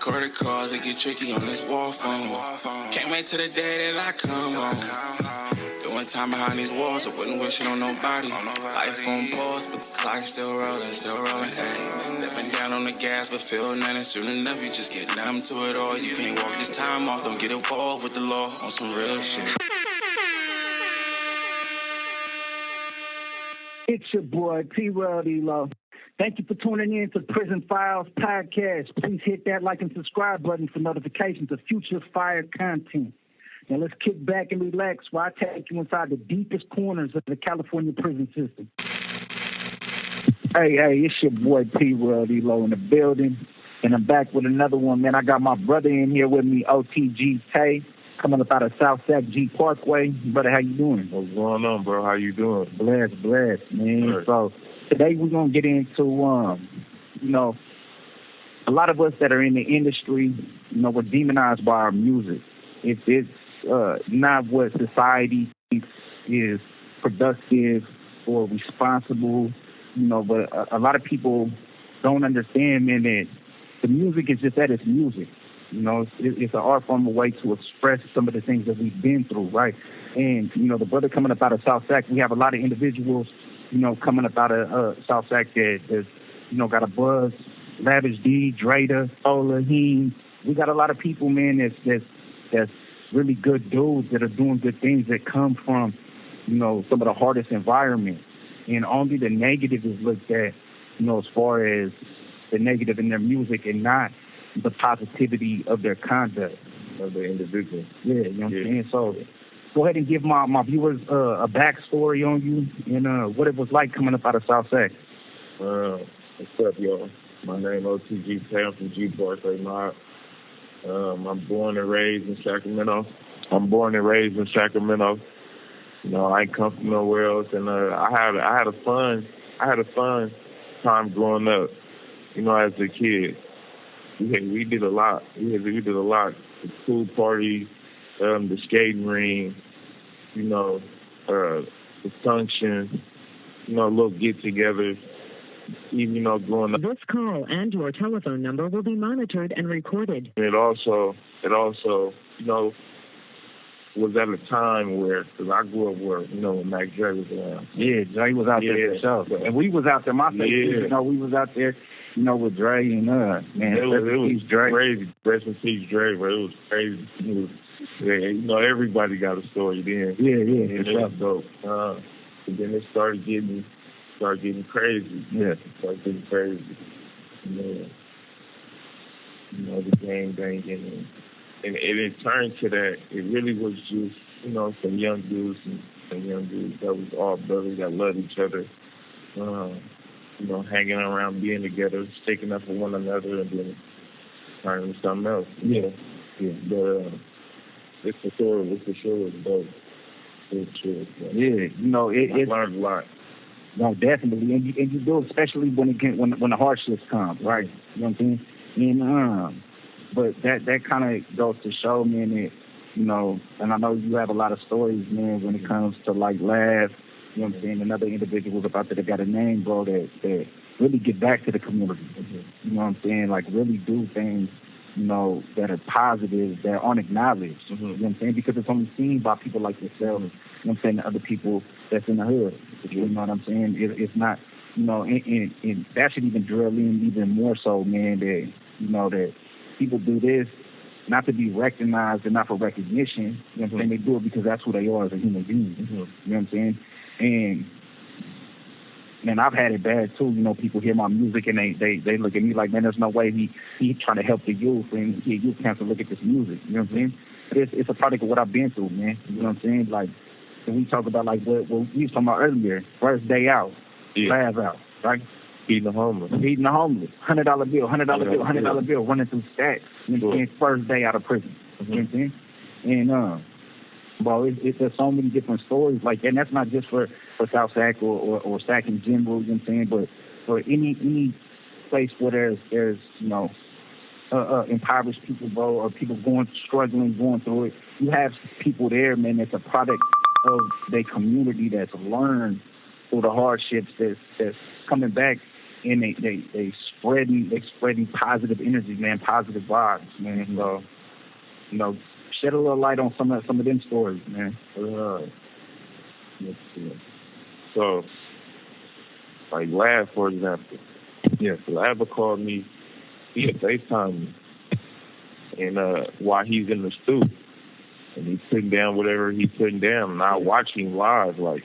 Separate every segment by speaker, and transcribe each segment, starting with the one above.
Speaker 1: Recorded calls, it get tricky on this wall phone. Can't wait till the day that I come home. Doing time behind these walls, I wouldn't wish it on nobody. Life on pause, but the clock still rolling, hey. Stepping down on the gas, but feel nothing. Soon enough, you just get numb to it all. You can't walk this time off, don't get involved with the law on some real shit.
Speaker 2: It's your boy, P. Thank you for tuning in to Prison Files Podcast. Please hit that like and subscribe button for notifications of future fire content. Now let's kick back and relax while I take you inside the deepest corners of the California prison system. Hey, it's your boy P. in the building, and I'm back with another one, man. I got my brother in here with me, OTG Tae, coming up out of South Sac Parkway. Brother, how you doing?
Speaker 3: What's going on, bro? How you doing?
Speaker 2: Blessed, man.
Speaker 3: Right.
Speaker 2: So today we're going to get into, a lot of us that are in the industry, we're demonized by our music. If it's not what society thinks is productive or responsible, but a lot of people don't understand, man, that the music is just that, it's music. It's an art form, a way to express some of the things that we've been through, right? And, the brother coming up out of South Sac, we have a lot of individuals, coming up out of South Sac that's, got a buzz. Lavish D, Drada, Ola, Heen. We got a lot of people, man, that's really good dudes that are doing good things that come from, some of the hardest environments. And only the negative is looked at, as far as the negative in their music and not the positivity of their conduct.
Speaker 3: Of the individual.
Speaker 2: Yeah, you know what I'm saying? So go ahead and give my viewers a backstory on you and what it was like coming up out of South Sac.
Speaker 3: What's up, y'all? My name is OTG Tae. I'm from G Parkway. I'm born and raised in Sacramento. I ain't come from nowhere else, and I had a fun time growing up. As a kid, we did a lot. We did a lot. The pool parties, the skating ring, the functions, little get-togethers. Even growing up.
Speaker 4: This call and your telephone number will be monitored and recorded.
Speaker 3: It also, was at a time where, because I grew up where, when Mac Dre was around.
Speaker 2: Yeah, Dre was out there for sure. And we was out there, my favorite, we was out there, with Dre and, man.
Speaker 3: It was crazy. Rest in peace, Dre, but it was crazy. It was, everybody got a story then.
Speaker 2: Yeah,
Speaker 3: and it was dope. And then it started getting crazy.
Speaker 2: Yeah.
Speaker 3: Started getting crazy. The gang banging. And it turned to that. It really was just, some young dudes that was all brothers that loved each other. Hanging around, being together, sticking up for one another, and then turning to something else.
Speaker 2: Yeah.
Speaker 3: But it's for sure dope. It's true.
Speaker 2: I
Speaker 3: learned a lot.
Speaker 2: No, definitely, and you do, especially when the hardships come, right? You know what I'm saying? And but that kind of goes to show, man, that and I know you have a lot of stories, man, when it comes to like Lav, you know what I'm saying, and other individuals about that got a name, bro, that really get back to the community. You know what I'm saying? Like really do things, that are positive, that aren't acknowledged. You know what I'm saying? Because it's only seen by people like yourself. You know what I'm saying? The other people that's in the hood. You know what I'm saying? It's not, and that should even drill in even more so, man, that, that people do this not to be recognized and not for recognition. You know what I'm saying? They do it because that's who they are as a human being. You know what I'm saying? And, man, I've had it bad too. People hear my music and they look at me like, man, there's no way he trying to help the youth and the youth can't look at this music. You know what I'm saying? But it's a product of what I've been through, man. You know what I'm saying? Like, when we talk about like what we was talking about earlier, first day out, class out, right?
Speaker 3: Feeding the homeless.
Speaker 2: $100 bill, running through stacks. You know what I'm saying? First day out of prison. You know what I'm saying? And bro, there's so many different stories like that. And that's not just for South Sac or Sac in general, you know what I'm saying? But for any place where there's impoverished people, bro, or people going through it, you have people there, man, that's a product of their community that's learned through the hardships that's coming back, and they spreading positive energy, man, positive vibes, man. So, shed a little light on some of them stories, man.
Speaker 3: So, like Lab, for example. Yeah, Lab called me. He had FaceTime me. And while he's in the stoop, and he's putting down whatever he's putting down, and I watch him live, like,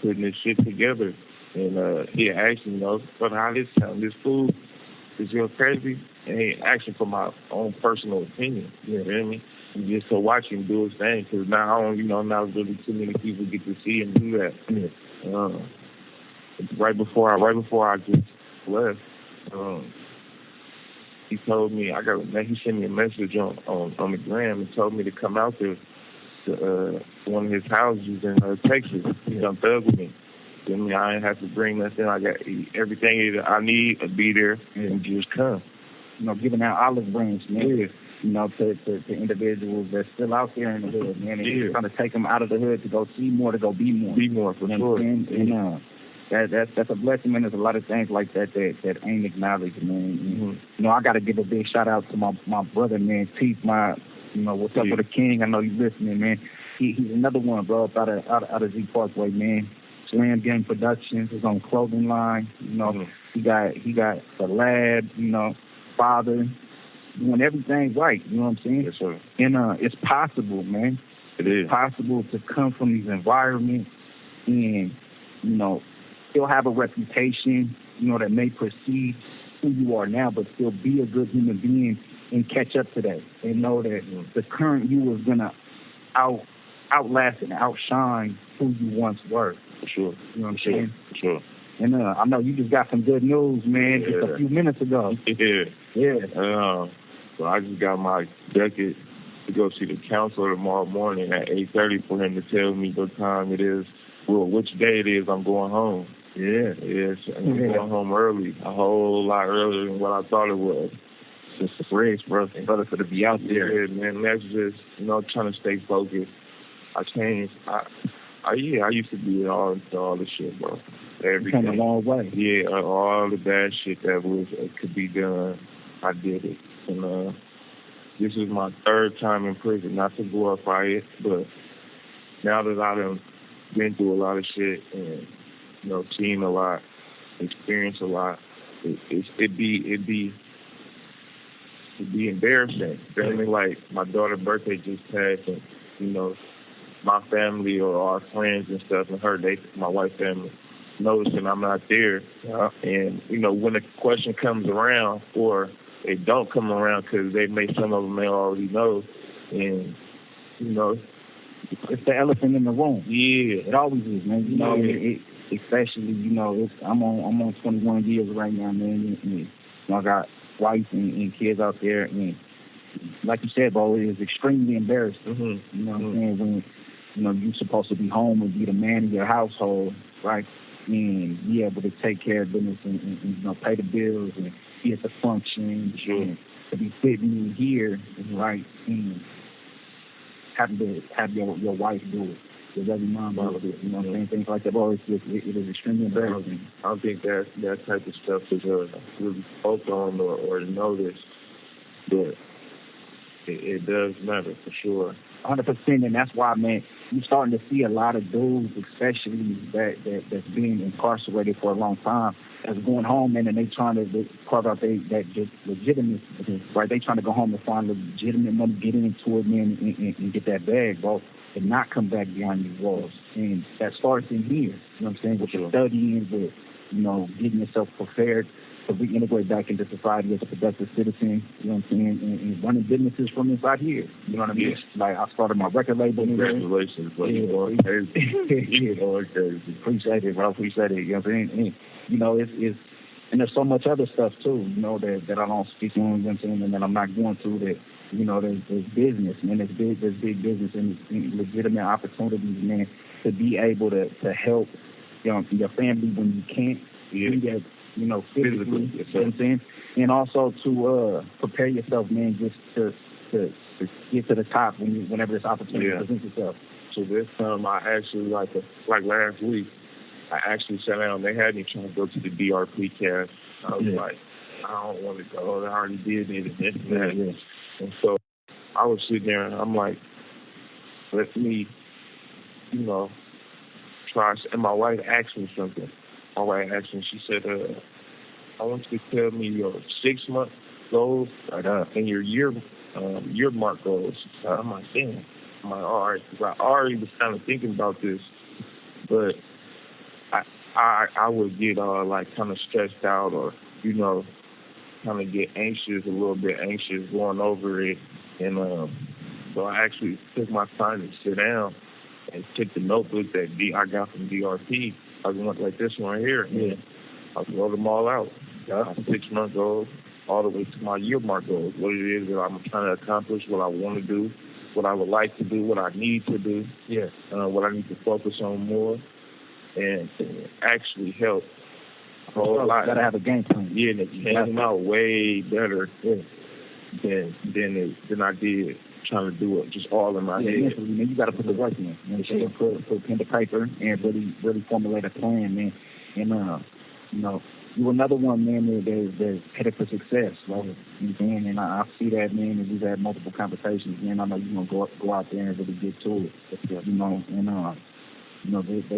Speaker 3: putting this shit together. And he asked me, but how this sound? This food is crazy? And he asked me for my own personal opinion. You know what I mean? And just to watch him do his thing, because now, not really too many people get to see him do that. Right before I just left, he told me he sent me a message on the gram and told me to come out there to one of his houses in Texas. He's on thug with me. I ain't have to bring nothing. I got everything that I need to be there and just come.
Speaker 2: Giving out olive branch, man. To individuals that's still out there in the hood, man. And trying to take them out of the hood to go see more, to go be more.
Speaker 3: Be more, for sure.
Speaker 2: And that's a blessing, man. There's a lot of things like that ain't acknowledged, man. I got to give a big shout out to my brother, man, Teeth. What's up with the King? I know you listening, man. He's another one, bro, up out of Z Parkway, man. Slam Gang Productions, his own clothing line. He got the lab, father, doing everything right. You know what I'm saying?
Speaker 3: Yes, sir.
Speaker 2: And it's possible, man.
Speaker 3: It is
Speaker 2: possible to come from these environments and still have a reputation, that may precede who you are now, but still be a good human being and catch up to that and know that the current you is gonna outlast and outshine who you once were.
Speaker 3: For sure.
Speaker 2: You know what I'm saying?
Speaker 3: For sure.
Speaker 2: And I know you just got some good news, man, just a few minutes ago.
Speaker 3: Yeah. So I just got my jacket to go see the counselor tomorrow morning at 8:30 for him to tell me what time it is, which day it is I'm going home. Yes. I'm going home early, a whole lot earlier than what I thought it was.
Speaker 2: Just a race, brother, to be out there.
Speaker 3: Yeah, man, that's just, trying to stay focused. I changed. I used to be all into all the shit, bro. Everything.
Speaker 2: Come a long way.
Speaker 3: Yeah, all the bad shit that could be done, I did it. And this is my third time in prison. Not to glorify it, but now that I've been through a lot of shit and seen a lot, experienced a lot, it'd be embarrassing. I mean, like my daughter's birthday just passed, and my family or our friends and stuff, and my wife's family, noticing I'm not there.
Speaker 2: Yeah.
Speaker 3: And when the question comes around, or they don't come around because some of them may already know, and
Speaker 2: it's the elephant in the room.
Speaker 3: Yeah,
Speaker 2: it always is, man. Especially, I'm on 21 years right now, man. And I got wife and kids out there, and like you said, bro, it is extremely embarrassing. You know what I'm saying? When you're supposed to be home and be the man of your household, right? And be able to take care of business and pay the bills and be at the function, and to be sitting here, right? And having to have your wife do it. Your every mom do it. You know what I'm saying? Things like that. Bro, it is extremely embarrassing.
Speaker 3: I don't think that type of stuff is really spoke on or noticed, but it does matter for sure.
Speaker 2: 100%, and that's why, man, you're starting to see a lot of dudes, especially that's being incarcerated for a long time, that's going home, man, and they trying to carve out that legitimacy, right? They trying to go home and find legitimate money, get into it, man, and get that bag, bro, and not come back behind these walls. And that starts in here, you know what I'm saying, with your studying, with, getting yourself prepared to reintegrate back into society as a productive citizen, you know what I'm saying, and running businesses from inside here. You know what I mean? Yeah. Like, I started my record label.
Speaker 3: Congratulations, bro.
Speaker 2: You're going crazy. Appreciate it, bro. Appreciate it. You know what I'm saying? And, it's and there's so much other stuff, too, that I don't speak on, you know what I'm saying, and that I'm not going to that, there's business, man. There's big business and legitimate opportunities, man, to be able to help, your family when you can't.
Speaker 3: Yeah.
Speaker 2: Physically, you know what I'm saying? And also to prepare yourself, man, just to get to the top whenever this opportunity presents itself.
Speaker 3: So this time I actually, like last week, I actually sat down. They had me trying to go to the DRP cast. I was like, I don't want to go. I already did it and this and that.
Speaker 2: Yeah.
Speaker 3: And so I was sitting there and I'm like, let me, try. And my wife asked me something. My wife asked me, she said, I want you to tell me your 6-month goals and your year mark goals. I'm like, damn. I'm like, all right, because I already was kind of thinking about this, but I would get kind of stressed out or kind of get a little bit anxious going over it, and so I actually took my time to sit down and took the notebook that I got from DRP. I went like this one right here.
Speaker 2: Yeah.
Speaker 3: I wrote them all out. My 6-month goals, all the way to my year mark goals. What it is that I'm trying to accomplish, what I want to do, what I would like to do, what I need to do.
Speaker 2: Yeah.
Speaker 3: What I need to focus on more, and actually help a whole lot.
Speaker 2: Gotta have a game plan.
Speaker 3: Yeah, and it came out way better than I did trying to do it just all in my head.
Speaker 2: Man, you got to put the work in. Put pen to paper and really formulate a plan, man. And you're another one, man, that's headed for success, right? You know, and I see that, man, and we've had multiple conversations, man. I know you're gonna go out there and really get to it, they're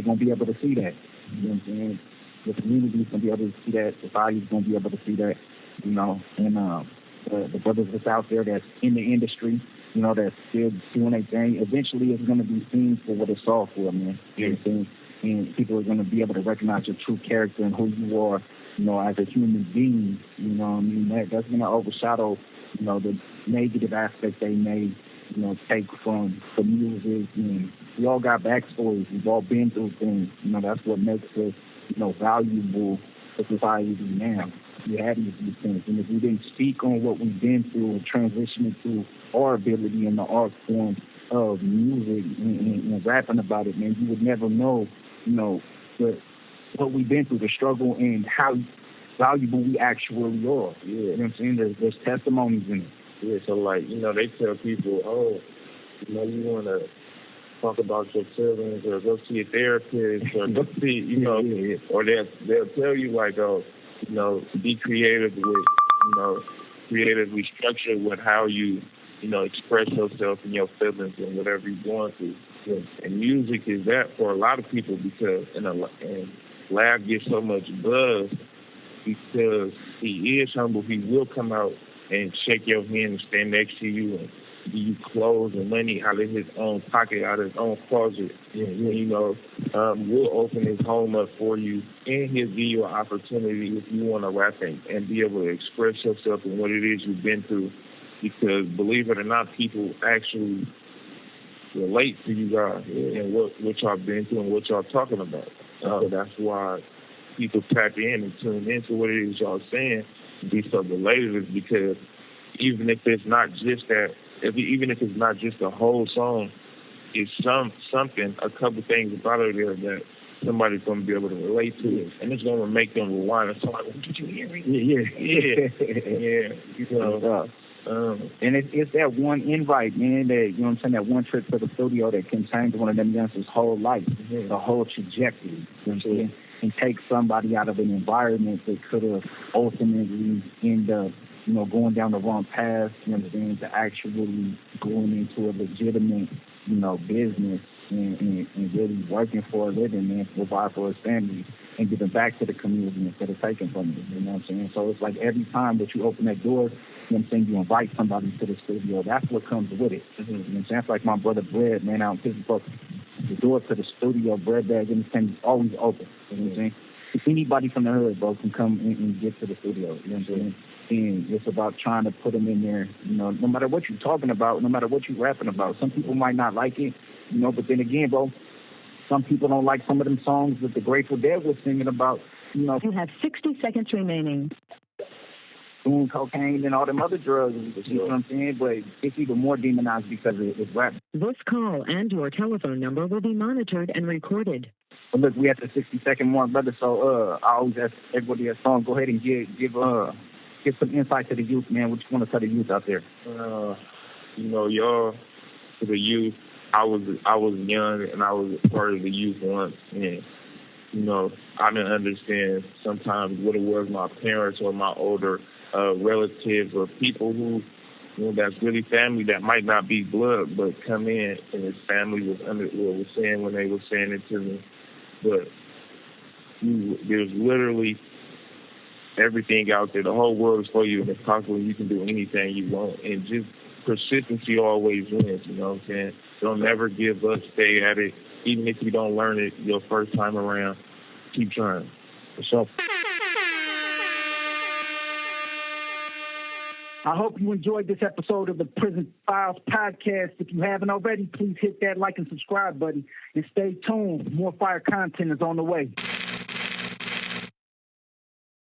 Speaker 2: gonna be able to see that. You know what I'm saying? The community's gonna be able to see that. Society's gonna be able to see that. The brothers that's out there that's in the industry, that's still doing their thing. Eventually, it's gonna be seen for what it's all for, man. You know what I'm saying? And people are gonna be able to recognize your true character and who you are, as a human being. You know what I mean? That's gonna overshadow, the negative aspects they may, take from the music. And we all got backstories. We've all been through things. That's what makes us, valuable to society now. We have these things. And if we didn't speak on what we've been through and transition into our ability in the art form of music and rapping about it, man, you would never know, what we've been through, the struggle, and how valuable we actually are. Yeah. You know what I'm saying? There's testimonies in it.
Speaker 3: Yeah, so they tell people, you want to talk about your feelings or go see a therapist or go see, or they'll tell you be creative with, creatively structured with how you, express yourself and your feelings and whatever you're going through. Yeah. And music is that for a lot of people because and Lav gets so much buzz because he is humble. He will come out and shake your hand and stand next to you and give you clothes and money out of his own pocket, out of his own closet. We'll open his home up for you, and he'll give you an opportunity if you want to rap and be able to express yourself and what it is you've been through. Because believe it or not, people actually relate to you guys and what y'all been through and what y'all talking about. So that's why people tap in and tune into what it is y'all saying and be so relatable, because even if it's not just that, even if it's not just the whole song, it's something, a couple things about it there that somebody's going to be able to relate to it, and it's going to make them rewind and say, "Did you hear me?" Yeah.
Speaker 2: And it's that one invite, man, that, that one trip to the studio that can change one of them youngsters' whole life, the whole trajectory, and take somebody out of an environment that could have ultimately ended up, going down the wrong path, to actually going into a legitimate, business and really working for a living, man, to provide for his family and giving back to the community instead of taking from it. You know what I'm saying? So it's like every time that you open that door, you invite somebody to the studio. That's what comes with it. You know what I'm saying? It's like my brother Bread, man, out in Pittsburgh. The door to the studio, Bread Bag, and is always open. You know what I'm saying? If anybody from the hood, bro, can come in and get to the studio. You know what I'm saying? And it's about trying to put them in there, no matter what you're talking about, no matter what you're rapping about. Some people might not like it, but then again, bro, some people don't like some of them songs that the Grateful Dead was singing about,
Speaker 4: You have 60 seconds remaining.
Speaker 2: Doing cocaine and all them other drugs, you know what I'm saying? But it's even more demonized because it's rap.
Speaker 4: This call and your telephone number will be monitored and recorded.
Speaker 2: But look, we at the 60-second mark, brother, so I always ask everybody that's on, go ahead and give some insight to the youth, man. What you want to tell the youth out there?
Speaker 3: Y'all, to the youth, I was young and I was part of the youth once, and You know, I didn't understand sometimes what it was my parents or my older relatives or people who, you know, that's really family that might not be blood, but come in and his family was under what was saying when they were saying it to me. But there's literally everything out there. The whole world is for you, and it's possible you can do anything you want. And just persistency always wins, you know what I'm saying? Don't never give up. Stay at it. Even if you don't learn it your first time around, keep trying. For sure.
Speaker 2: I hope you enjoyed this episode of the Prison Files podcast. If you haven't already, please hit that like and subscribe button and stay tuned. More fire content is on the way.